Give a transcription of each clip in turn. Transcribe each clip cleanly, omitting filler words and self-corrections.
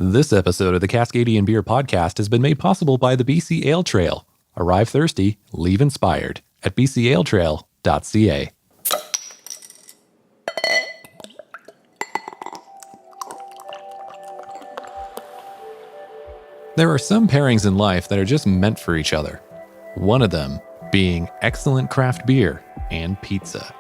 This episode of the Cascadian Beer Podcast has been made possible by the BC Ale Trail. Arrive thirsty, leave inspired at bcaletrail.ca. There are some pairings in life that are just meant for each other. One of them being excellent craft beer and pizza.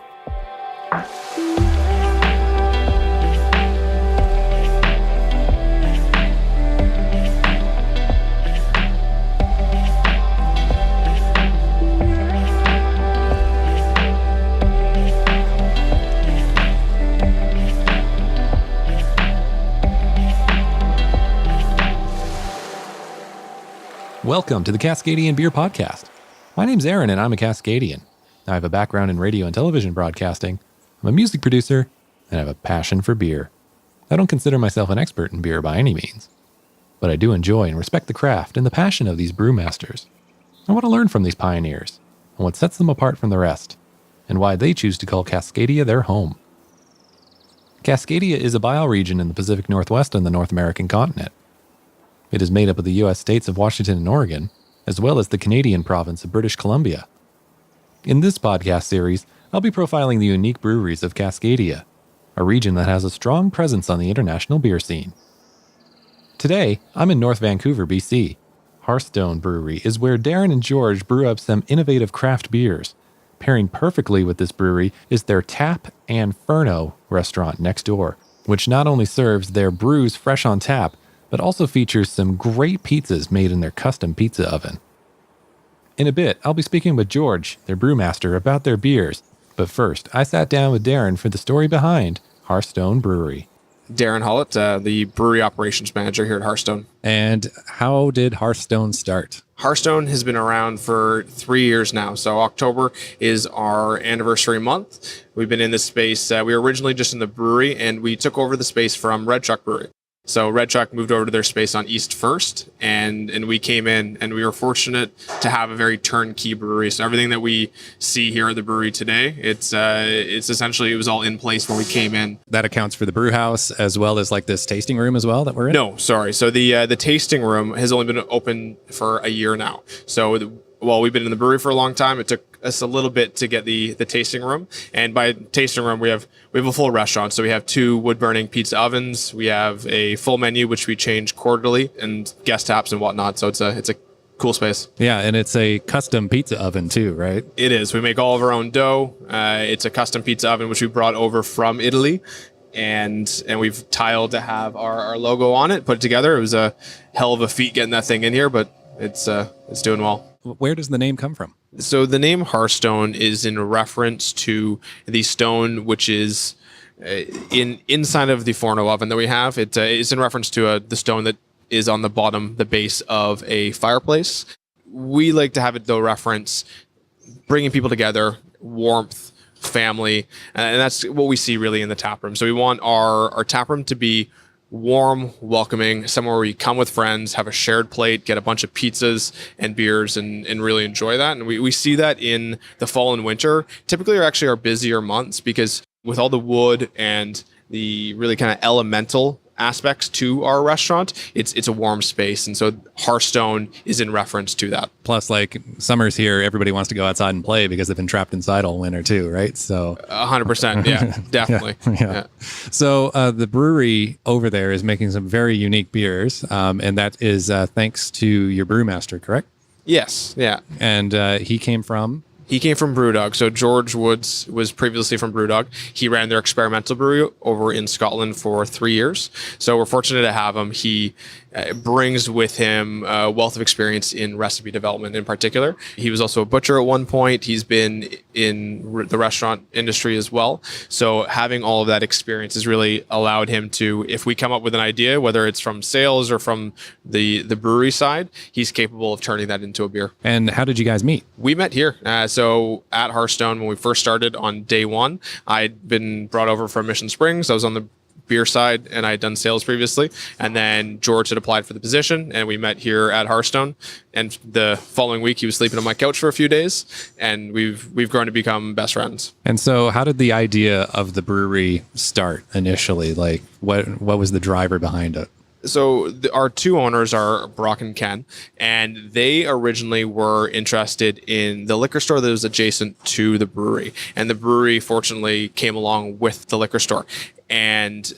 Welcome to the Cascadian Beer Podcast. My name's Aaron and I'm a Cascadian. I have a background in radio and television broadcasting. I'm a music producer and I have a passion for beer. I don't consider myself an expert in beer by any means, but I do enjoy and respect the craft and the passion of these brewmasters. I want to learn from these pioneers and what sets them apart from the rest and why they choose to call Cascadia their home. Cascadia is a bioregion in the Pacific Northwest on the North American continent. It is made up of the U.S. states of Washington and Oregon, as well as the Canadian province of British Columbia. In this podcast series, I'll be profiling the unique breweries of Cascadia, a region that has a strong presence on the international beer scene. Today, I'm in North Vancouver, BC. Hearthstone Brewery is where Darren and George brew up some innovative craft beers. Pairing perfectly with this brewery is their Tap and Farno restaurant next door, which not only serves their brews fresh on tap, but also features some great pizzas made in their custom pizza oven. In a bit, I'll be speaking with George, their brewmaster, about their beers. But first, I sat down with Darren for the story behind Hearthstone Brewery. Darren Hollett, the brewery operations manager here at Hearthstone. And how did Hearthstone start? Hearthstone has been around for 3 years now. So October is our anniversary month. We've been in this space. We were originally just in the brewery and we took over the space from Red Truck Brewery. So Red Truck moved over to their space on East First, and we came in, and we were fortunate to have a very turnkey brewery. So everything that we see here at the brewery today, it's essentially, it was all in place when we came in. That accounts for the brew house as well as like this tasting room as well that we're in? No, sorry. So the tasting room has only been open for a year now. So while we've been in the brewery for a long time, it took us a little bit to get the tasting room. And by tasting room, we have a full restaurant. So we have 2 wood-burning pizza ovens. We have a full menu, which we change quarterly, and guest taps and whatnot. So it's a cool space. Yeah, and it's a custom pizza oven too, right? It is. We make all of our own dough. It's a custom pizza oven, which we brought over from Italy. And we've tiled to have our logo on it, put it together. It was a hell of a feat getting that thing in here, but it's doing well. Where does the name come from? So the name Hearthstone is in reference to the stone, which is inside of the Forno oven that we have. It's in reference to the stone that is on the bottom, the base of a fireplace. We like to have it, though, reference bringing people together, warmth, family, and that's what we see really in the tap room. So we want our tap room to be warm, welcoming, somewhere where you come with friends, have a shared plate, get a bunch of pizzas and beers and really enjoy that. And we see that in the fall and winter, typically are actually our busier months, because with all the wood and the really kind of elemental aspects to our restaurant, it's a warm space. And so Hearthstone is in reference to that. Plus, like, summer's here, everybody wants to go outside and play because they've been trapped inside all winter too, right? So 100%. Yeah, definitely. Yeah. So the brewery over there is making some very unique beers. And that is thanks to your brewmaster, correct? Yes. Yeah. And he came from? He came from Brewdog. So George Woods was previously from Brewdog. He ran their experimental brewery over in Scotland for 3 years. So we're fortunate to have him. He brings with him a wealth of experience in recipe development in particular. He was also a butcher at one point. He's been in the restaurant industry as well. So having all of that experience has really allowed him to, if we come up with an idea, whether it's from sales or from the brewery side, he's capable of turning that into a beer. And how did you guys meet? We met here. So at Hearthstone, when we first started on day one, I'd been brought over from Mission Springs. I was on the beer side and I had done sales previously. And then George had applied for the position and we met here at Hearthstone. And the following week he was sleeping on my couch for a few days and we've grown to become best friends. And so how did the idea of the brewery start initially? Like what was the driver behind it? So our two owners are Brock and Ken, and they originally were interested in the liquor store that was adjacent to the brewery. And the brewery, fortunately, came along with the liquor store. And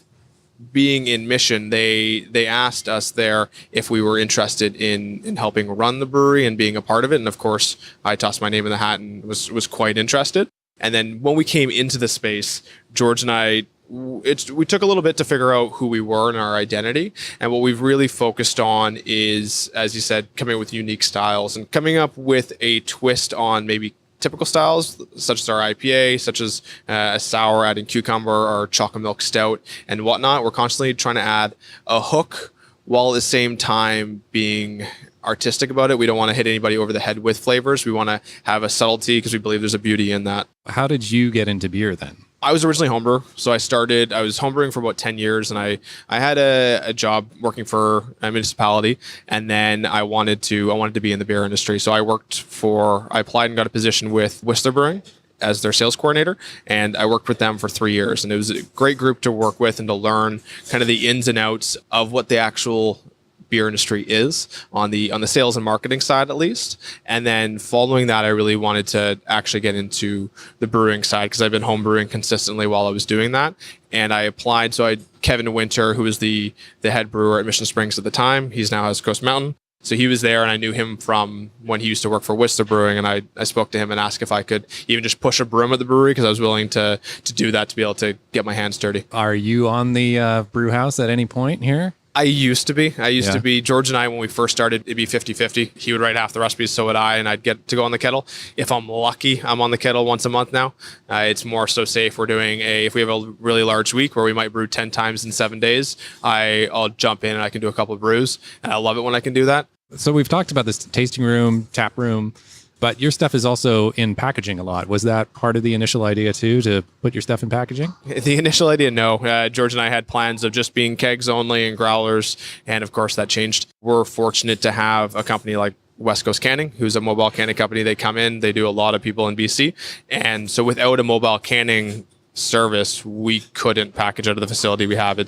being in Mission, they asked us there if we were interested in helping run the brewery and being a part of it. And of course, I tossed my name in the hat and was quite interested. And then when we came into the space, George and I, we took a little bit to figure out who we were and our identity. And what we've really focused on is, as you said, coming up with unique styles and coming up with a twist on maybe typical styles, such as our IPA, such as a sour, adding cucumber or chocolate milk stout and whatnot. We're constantly trying to add a hook while at the same time being artistic about it. We don't want to hit anybody over the head with flavors. We want to have a subtlety because we believe there's a beauty in that. How did you get into beer then? I was originally homebrewer. So I was homebrewing for about 10 years and I had a job working for a municipality, and then I wanted to be in the beer industry. So I applied and got a position with Whistler Brewing as their sales coordinator, and I worked with them for 3 years. And it was a great group to work with and to learn kind of the ins and outs of what the actual beer industry is on the sales and marketing side, at least. And then following that, I really wanted to actually get into the brewing side because I've been home brewing consistently while I was doing that. And I applied. So Kevin Winter, who was the head brewer at Mission Springs at the time, he's now has Coast Mountain. So he was there, and I knew him from when he used to work for Whistler Brewing, and I spoke to him and asked if I could even just push a broom at the brewery because I was willing to do that, to be able to get my hands dirty. Are you on the brew house at any point here? I used to be. To be. George and I, when we first started, it'd be 50-50. He would write half the recipes, so would I, and I'd get to go on the kettle. If I'm lucky, I'm on the kettle once a month now. It's more so safe. If we have a really large week where we might brew 10 times in 7 days, I'll jump in and I can do a couple of brews. And I love it when I can do that. So we've talked about this tasting room, tap room, but your stuff is also in packaging a lot. Was that part of the initial idea too, to put your stuff in packaging? The initial idea, no. George and I had plans of just being kegs only and growlers, and of course that changed. We're fortunate to have a company like West Coast Canning, who's a mobile canning company. They come in, they do a lot of people in BC, and so without a mobile canning service, we couldn't package out of the facility we have.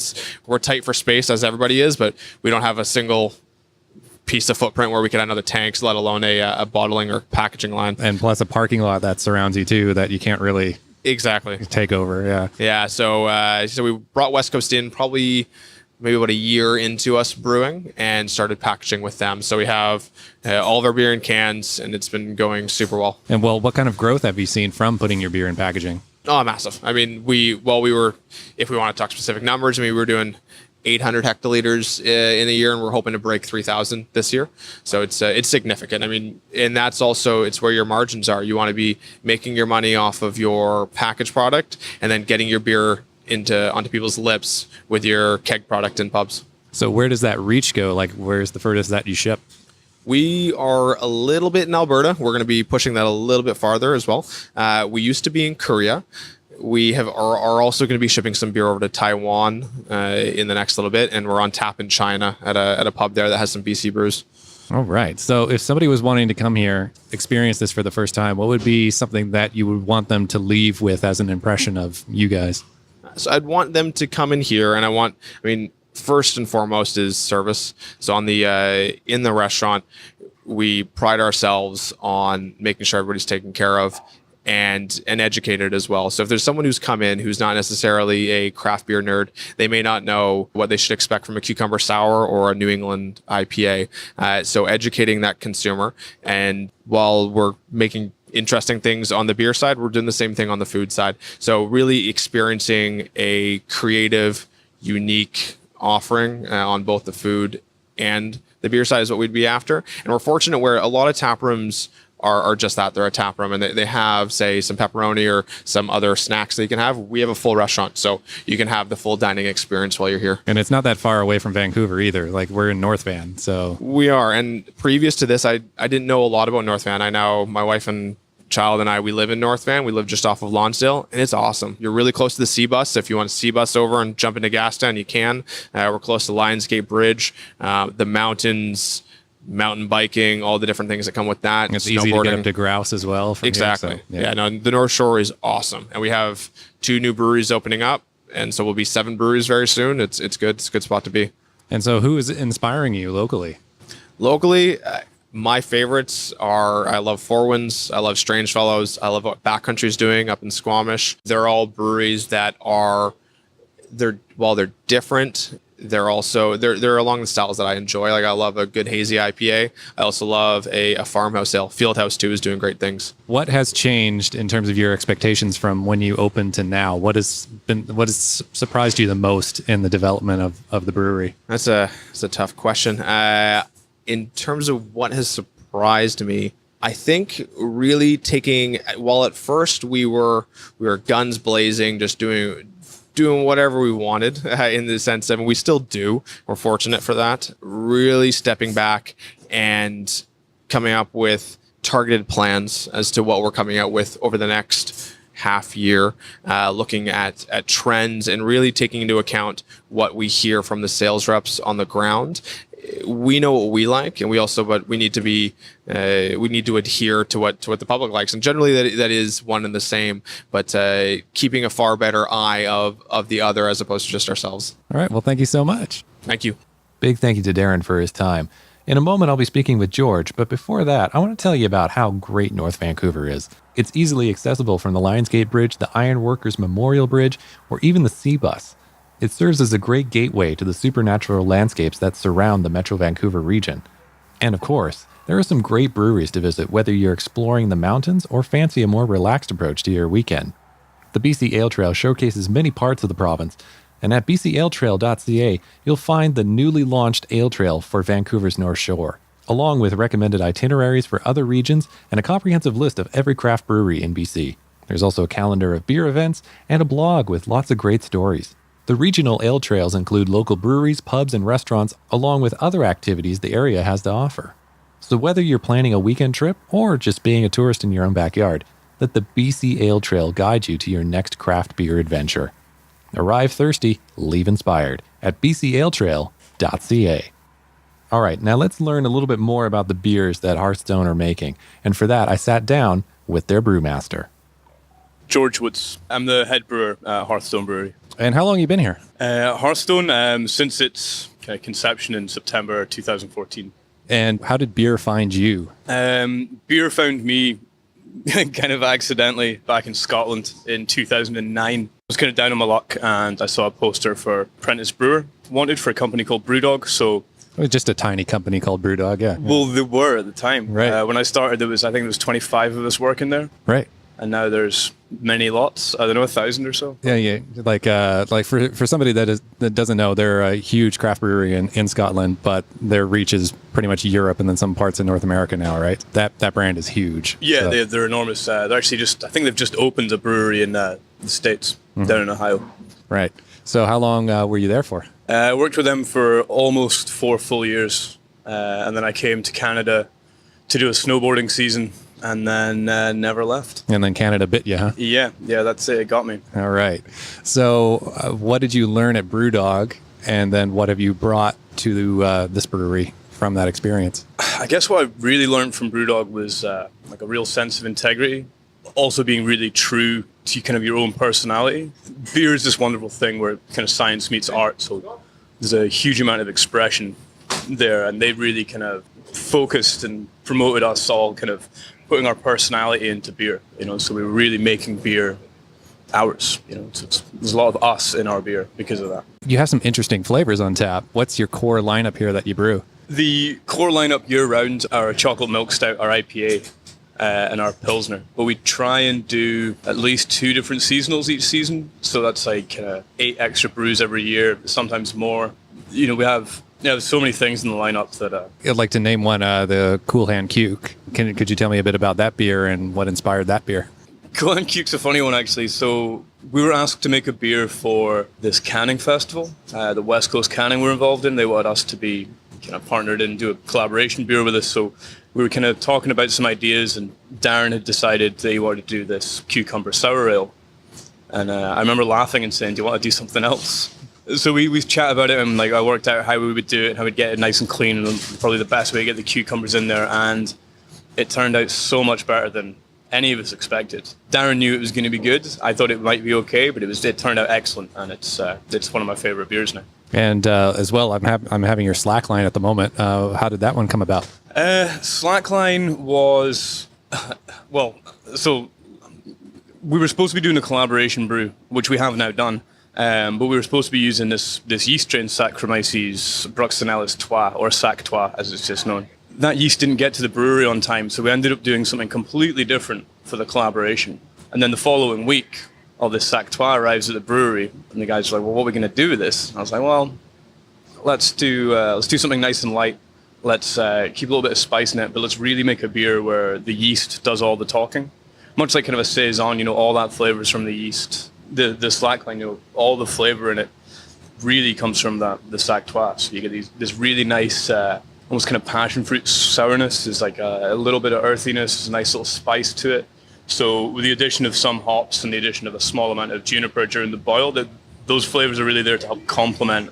We're tight for space, as everybody is, but we don't have a single piece of footprint where we could add another tanks, let alone a bottling or packaging line. And plus a parking lot that surrounds you too, that you can't really exactly take over. Yeah. So we brought West Coast in probably maybe about a year into us brewing and started packaging with them. So we have all of our beer in cans, and it's been going super well. And what kind of growth have you seen from putting your beer in packaging? Oh, massive. I mean, if we want to talk specific numbers, we were doing 800 hectoliters in a year, and we're hoping to break 3,000 this year. So it's significant. I mean, and that's also, it's where your margins are. You want to be making your money off of your packaged product and then getting your beer onto people's lips with your keg product in pubs. So where does that reach go? Like, where's the furthest that you ship? We are a little bit in Alberta. We're going to be pushing that a little bit farther as well. We used to be in Korea. We are also going to be shipping some beer over to Taiwan in the next little bit, and we're on tap in China at a pub there that has some BC brews. All right. So if somebody was wanting to come here, experience this for the first time, what would be something that you would want them to leave with as an impression of you guys? So I'd want them to come in here, and first and foremost is service. So in the restaurant, we pride ourselves on making sure everybody's taken care of and educated as well. So if there's someone who's come in who's not necessarily a craft beer nerd, they may not know what they should expect from a cucumber sour or a New England IPA. So educating that consumer, and while we're making interesting things on the beer side, we're doing the same thing on the food side. So really experiencing a creative, unique offering on both the food and the beer side is what we'd be after. And we're fortunate where a lot of tap rooms are just that. They're a tap room, and they have, say, some pepperoni or some other snacks that you can have. We have a full restaurant, so you can have the full dining experience while you're here. And it's not that far away from Vancouver either. Like, we're in North Van, so. We are. And previous to this, I didn't know a lot about North Van. I know my wife and child and we live in North Van. We live just off of Lonsdale, and it's awesome. You're really close to the C-Bus. If you want to C-Bus over and jump into Gastown, you can. We're close to Lionsgate Bridge, the mountains, mountain biking, all the different things that come with that. It's easy to get up to Grouse as well. Exactly. Here, so, the North Shore is awesome. And we have 2 new breweries opening up. And so we'll be 7 breweries very soon. It's good. It's a good spot to be. And so who is inspiring you locally? Locally, my favorites are, I love Four Winds, I love Strange Fellows, I love what Backcountry's doing up in Squamish. They're all breweries that are, while they're different, they're along the styles that I enjoy. Like I love a good hazy IPA. I also love a farmhouse ale. Fieldhouse too is doing great things. What has changed in terms of your expectations from when you opened to now? What has surprised you the most in the development of the brewery? That's a tough question. In terms of what has surprised me, I think really while at first we were guns blazing, just doing whatever we wanted in the sense of, and we still do. We're fortunate for that. Really stepping back and coming up with targeted plans as to what we're coming out with over the next half year, looking at trends and really taking into account what we hear from the sales reps on the ground. We know what we like, and but we need to adhere to what the public likes, and generally that is one and the same. But keeping a far better eye of the other as opposed to just ourselves. All right. Well, thank you so much. Thank you. Big thank you to Darren for his time. In a moment, I'll be speaking with George, but before that, I want to tell you about how great North Vancouver is. It's easily accessible from the Lionsgate Bridge, the Ironworkers Memorial Bridge, or even the Sea Bus. It serves as a great gateway to the supernatural landscapes that surround the Metro Vancouver region. And of course, there are some great breweries to visit whether you're exploring the mountains or fancy a more relaxed approach to your weekend. The BC Ale Trail showcases many parts of the province, and at bcaletrail.ca, you'll find the newly launched Ale Trail for Vancouver's North Shore, along with recommended itineraries for other regions and a comprehensive list of every craft brewery in BC. There's also a calendar of beer events and a blog with lots of great stories. The regional ale trails include local breweries, pubs, and restaurants, along with other activities the area has to offer. So whether you're planning a weekend trip or just being a tourist in your own backyard, let the BC Ale Trail guide you to your next craft beer adventure. Arrive thirsty, leave inspired at bcaletrail.ca. All right, now let's learn a little bit more about the beers that Hearthstone are making. And for that, I sat down with their brewmaster. George Woods. I'm the head brewer at Hearthstone Brewery. And how long have you been here? Hearthstone, since its conception in September 2014. And how did beer find you? Beer found me kind of accidentally back in Scotland in 2009. I was kind of down on my luck and I saw a poster for apprentice brewer wanted for a company called Brewdog. So it was just a tiny company called Brewdog, yeah. Well, they were at the time. Right. When I started, I think there was 25 of us working there. Right. And now there's many lots. I don't know, 1,000 or so. Yeah. Like for somebody that doesn't know, they're a huge craft brewery in Scotland, but their reach is pretty much Europe and then some parts of North America now, right? That brand is huge. Yeah, so. they're enormous. They're actually I think they've just opened a brewery in the States, down in Ohio. Right. So how long were you there for? I worked with them for almost 4 full years. And then I came to Canada to do a snowboarding season. And then never left. And then Canada bit you, huh? Yeah, that's it. It got me. All right. So what did you learn at Brewdog? And then what have you brought to this brewery from that experience? I guess what I really learned from Brewdog was like a real sense of integrity. Also being really true to kind of your own personality. Beer is this wonderful thing where kind of science meets art. So there's a huge amount of expression there. And they really kind of focused and promoted us all kind of putting our personality into beer, so we were really making beer ours, so there's a lot of us in our beer because of that. You have some interesting flavors on tap. What's your core lineup here that you brew? The core lineup year round are a chocolate milk stout, our IPA, and our Pilsner, but we try and do at least 2 different seasonals each season, so that's like 8 extra brews every year, sometimes more. We have there's so many things in the lineup that... I'd like to name one, the Cool Hand Cuke. Could you tell me a bit about that beer and what inspired that beer? Cool Hand Cuke's a funny one, actually. So we were asked to make a beer for this canning festival, the West Coast Canning we're involved in. They wanted us to be kind of partnered and do a collaboration beer with us. So we were kind of talking about some ideas, and Darren had decided that he wanted to do this cucumber sour ale. And I remember laughing and saying, do you want to do something else? So we chat about it, and I worked out how we would do it and how we'd get it nice and clean, and probably the best way to get the cucumbers in there. And it turned out so much better than any of us expected. Darren knew it was going to be good. I thought it might be okay, but it turned out excellent, and it's one of my favorite beers now. And as well, I'm having your Slackline at the moment. How did that one come about? Slackline was, so we were supposed to be doing a collaboration brew, which we have now done. But we were supposed to be using this yeast strain, Saccharomyces bruxellensis Trois, or Sac Trois, as it's just known. That yeast didn't get to the brewery on time, so we ended up doing something completely different for the collaboration. And then the following week, all this Sac Trois arrives at the brewery, and the guys are like, well, what are we going to do with this? And I was like, well, let's do something nice and light. Let's keep a little bit of spice in it, but let's really make a beer where the yeast does all the talking. Much like kind of a saison, all that flavors from the yeast. The Slackline, all the flavor in it really comes from the Sac Trois. So you get this really nice, almost kind of passion fruit sourness. There's like a little bit of earthiness, there's a nice little spice to it. So with the addition of some hops and the addition of a small amount of juniper during the boil, those flavors are really there to help complement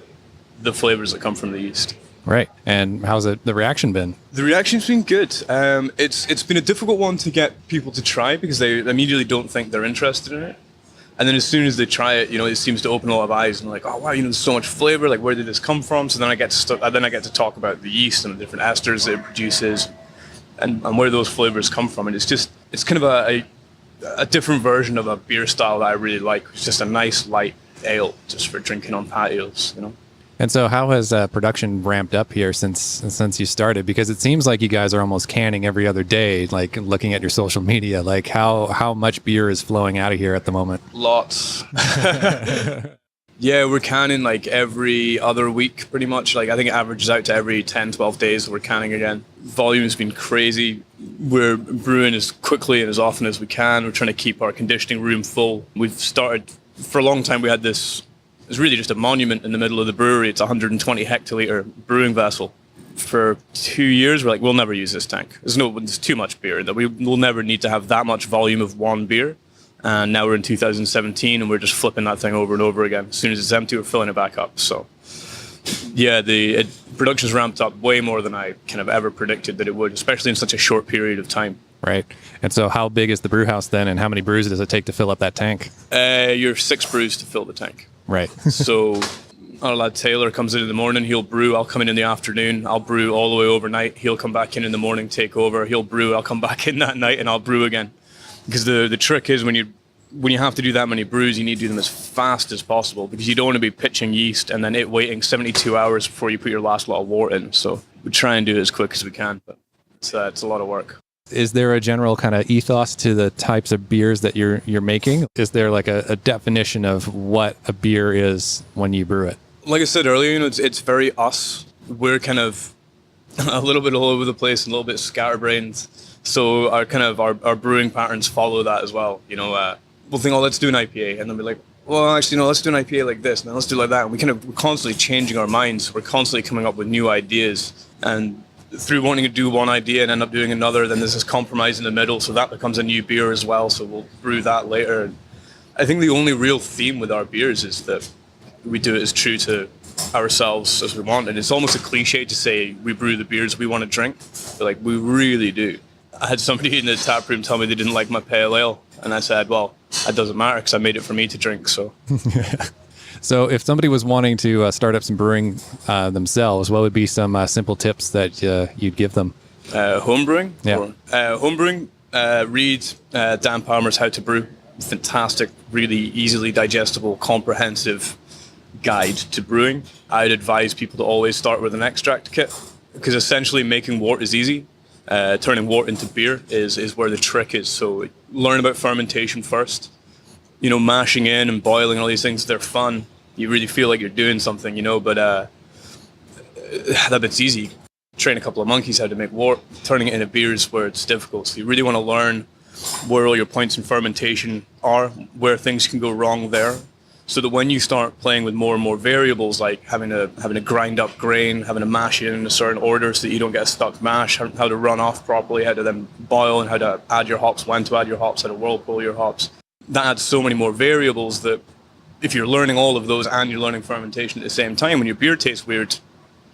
the flavors that come from the yeast. Right. And how's the reaction been? The reaction's been good. It's been a difficult one to get people to try because they immediately don't think they're interested in it. And then as soon as they try it, it seems to open a lot of eyes and like, oh wow, there's so much flavor. Like, where did this come from? So then I get to talk about the yeast and the different esters that it produces, and where those flavors come from. And it's kind of a different version of a beer style that I really like. It's just a nice light ale, just for drinking on patios. And so how has production ramped up here since you started? Because it seems like you guys are almost canning every other day, like looking at your social media. Like how much beer is flowing out of here at the moment? Lots. Yeah, we're canning like every other week pretty much. Like I think it averages out to every 10, 12 days we're canning again. Volume has been crazy. We're brewing as quickly and as often as we can. We're trying to keep our conditioning room full. We've started, for a long time we had this, it's really just a monument in the middle of the brewery. It's a 120 hectoliter brewing vessel. For 2 years, we're like, we'll never use this tank. There's too much beer. That we'll never need to have that much volume of one beer. And now we're in 2017, and we're just flipping that thing over and over again. As soon as it's empty, we're filling it back up. So, yeah, production's ramped up way more than I kind of ever predicted that it would, especially in such a short period of time. Right. And so how big is the brew house then, and how many brews does it take to fill up that tank? You're 6 brews to fill the tank. Right. So our lad Taylor comes in the morning, he'll brew, I'll come in the afternoon, I'll brew all the way overnight, he'll come back in the morning, take over, he'll brew, I'll come back in that night and I'll brew again. Because the trick is when you have to do that many brews, you need to do them as fast as possible because you don't want to be pitching yeast and then it waiting 72 hours before you put your last lot of wort in. So we try and do it as quick as we can, but it's a lot of work. Is there a general kind of ethos to the types of beers that you're making? Is there like a definition of what a beer is when you brew it? Like I said earlier, it's very us. We're kind of a little bit all over the place and a little bit scatterbrained. So our brewing patterns follow that as well. We'll think, let's do an IPA, and then we're like, well, actually, no, let's do an IPA like this, and then let's do it like that. And we're constantly changing our minds. We're constantly coming up with new ideas, and through wanting to do one idea and end up doing another, then there's this compromise in the middle, so that becomes a new beer as well, so we'll brew that later. And I think the only real theme with our beers is that we do it as true to ourselves as we want, and it's almost a cliche to say we brew the beers we want to drink, but like we really do. I had somebody in the tap room tell me they didn't like my pale ale, and I said, well, that doesn't matter because I made it for me to drink, so... So if somebody was wanting to start up some brewing themselves, what would be some simple tips that you'd give them? Home brewing? Yeah. Home brewing, read Dan Palmer's How to Brew. Fantastic, really easily digestible, comprehensive guide to brewing. I'd advise people to always start with an extract kit because essentially making wort is easy. Turning wort into beer is where the trick is. So learn about fermentation first. Mashing in and boiling and all these things, they're fun. You really feel like you're doing something, but that bit's easy. Train a couple of monkeys how to make wort. Turning it into beer is where it's difficult. So you really want to learn where all your points in fermentation are, where things can go wrong there, so that when you start playing with more and more variables, like having to grind up grain, having to mash it in a certain order so that you don't get a stuck mash, how to run off properly, how to then boil, and how to add your hops, when to add your hops, how to whirlpool your hops. That adds so many more variables that if you're learning all of those and you're learning fermentation at the same time, when your beer tastes weird,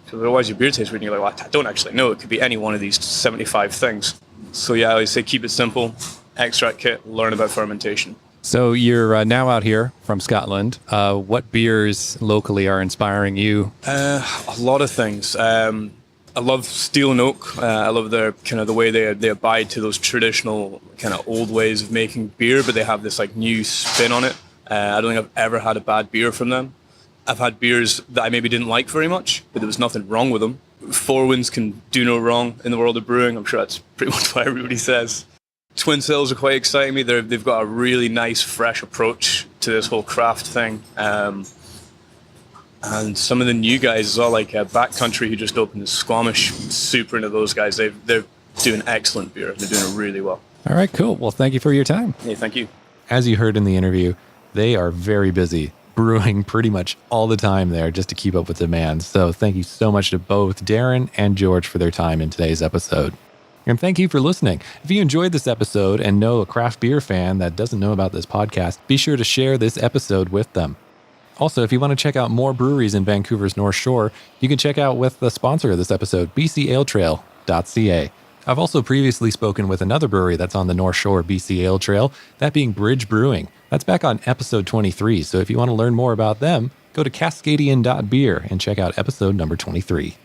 because otherwise your beer tastes weird and you're like, well, I don't actually know. It could be any one of these 75 things. So yeah, I would say keep it simple, extract kit, learn about fermentation. So you're now out here from Scotland. What beers locally are inspiring you? A lot of things. I love Steel and Oak. I love their kind of the way they abide to those traditional kind of old ways of making beer, but they have this like new spin on it. I don't think I've ever had a bad beer from them. I've had beers that I maybe didn't like very much, but there was nothing wrong with them. Four Winds can do no wrong in the world of brewing. I'm sure that's pretty much what everybody says. Twin Sails are quite exciting me. They've got a really nice, fresh approach to this whole craft thing. And some of the new guys as well, like Backcountry, who just opened in Squamish, super into those guys. They're doing excellent beer. They're doing it really well. All right, cool. Well, thank you for your time. Hey, thank you. As you heard in the interview, they are very busy, brewing pretty much all the time there just to keep up with demand. So thank you so much to both Darren and George for their time in today's episode. And thank you for listening. If you enjoyed this episode and know a craft beer fan that doesn't know about this podcast, be sure to share this episode with them. Also, if you want to check out more breweries in Vancouver's North Shore, you can check out with the sponsor of this episode, bcaletrail.ca. I've also previously spoken with another brewery that's on the North Shore BC Ale Trail, that being Bridge Brewing. That's back on episode 23, so if you want to learn more about them, go to cascadian.beer and check out episode number 23.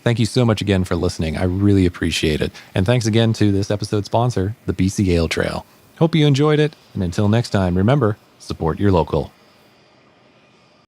Thank you so much again for listening. I really appreciate it. And thanks again to this episode's sponsor, the BC Ale Trail. Hope you enjoyed it, and until next time, remember, support your local.